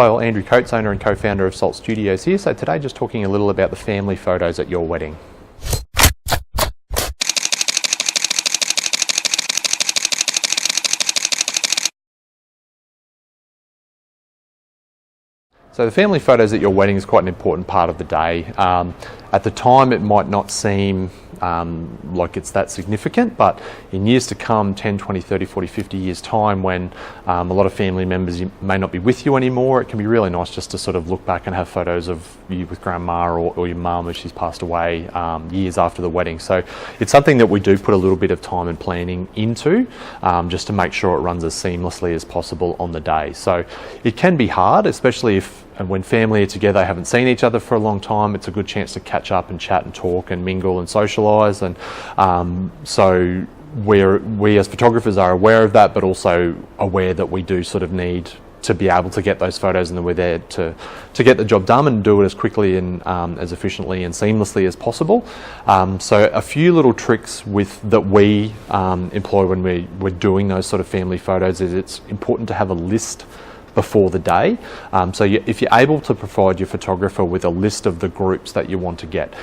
Hi all, Andrew Coates, owner and co-founder of Salt Studios here. So today just talking a little about the family photos at your wedding. So the family photos at your wedding is quite an important part of the day. At the time it might not seem like it's that significant, but in years to come, 10, 20, 30, 40, 50 years time, when a lot of family members may not be with you anymore, it can be really nice just to sort of look back and have photos of you with grandma or your mum as she's passed away years after the wedding. So it's something that we do put a little bit of time and planning into just to make sure it runs as seamlessly as possible on the day. So it can be hard, especially if and when family are together, haven't seen each other for a long time. It's a good chance to catch up and chat and talk and mingle and socialise. And so we as photographers are aware of that, but also aware that we do sort of need to be able to get those photos, and that we're there to get the job done and do it as quickly and as efficiently and seamlessly as possible. So a few little tricks that we employ when we're doing those sort of family photos is it's important to have a list before the day. So if you're able to provide your photographer with a list of the groups that you want to get.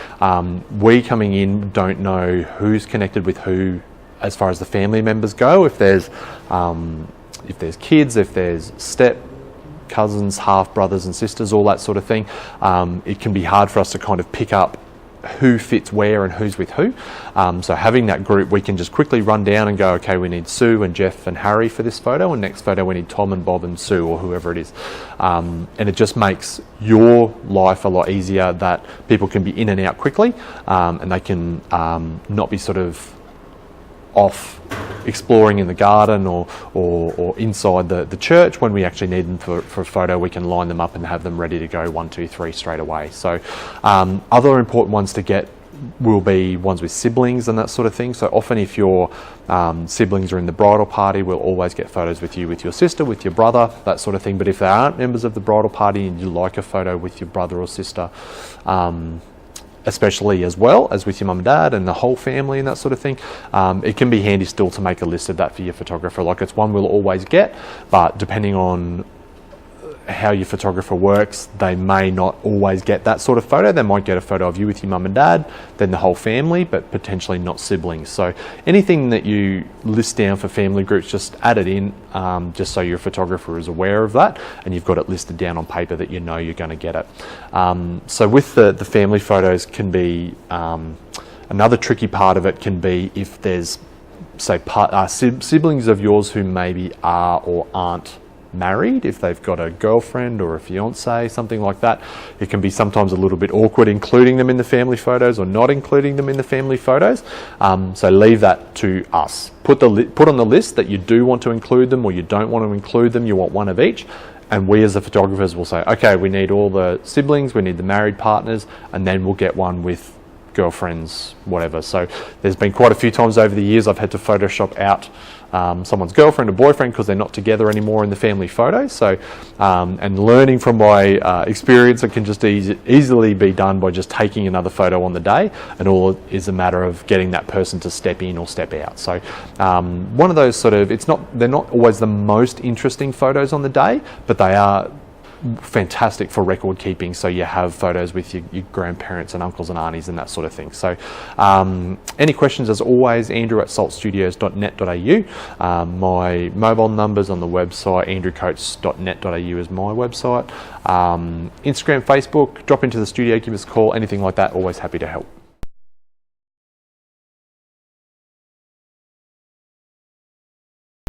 We coming in don't know who's connected with who as far as the family members go. If there's kids, if there's step cousins, half brothers and sisters, all that sort of thing, it can be hard for us to kind of pick up who fits where and who's with who. So having that group, we can just quickly run down and go, okay, we need Sue and Jeff and Harry for this photo, and next photo we need Tom and Bob and Sue, or whoever it is. And it just makes your life a lot easier, that people can be in and out quickly, and they can not be sort of off exploring in the garden or inside the church. When we actually need them for a photo, we can line them up and have them ready to go 1, 2, 3 straight away. So other important ones to get will be ones with siblings and that sort of thing. So often if your siblings are in the bridal party, we'll always get photos with you, with your sister, with your brother, that sort of thing. But if they aren't members of the bridal party and you like a photo with your brother or sister, especially as well as with your mum and dad and the whole family and that sort of thing, it can be handy still to make a list of that for your photographer. Like, it's one we'll always get, but depending on how your photographer works, they may not always get that sort of photo. They might get a photo of you with your mum and dad, then the whole family, but potentially not siblings. So anything that you list down for family groups, just add it in, just so your photographer is aware of that and you've got it listed down on paper that you know you're going to get it. So with the family photos can be, another tricky part of it can be if there's, say, siblings of yours who maybe are or aren't married. If they've got a girlfriend or a fiance, something like that, it can be sometimes a little bit awkward including them in the family photos or not including them in the family photos. So leave that to us. Put on the list that you do want to include them or you don't want to include them. You want one of each. And we as the photographers will say, okay, we need all the siblings, we need the married partners, and then we'll get one with girlfriends, whatever. So there's been quite a few times over the years I've had to Photoshop out someone's girlfriend or boyfriend because they're not together anymore in the family photos. So and learning from my experience, it can just easily be done by just taking another photo on the day, and all it is a matter of getting that person to step in or step out. So one of those sort of, they're not always the most interesting photos on the day, but they are fantastic for record keeping, so you have photos with your grandparents and uncles and aunties and that sort of thing. So any questions, as always, andrew@saltstudios.net.au. My mobile number's on the website, andrewcoates.net.au is my website. Instagram, Facebook, drop into the studio, give us a call, anything like that, always happy to help.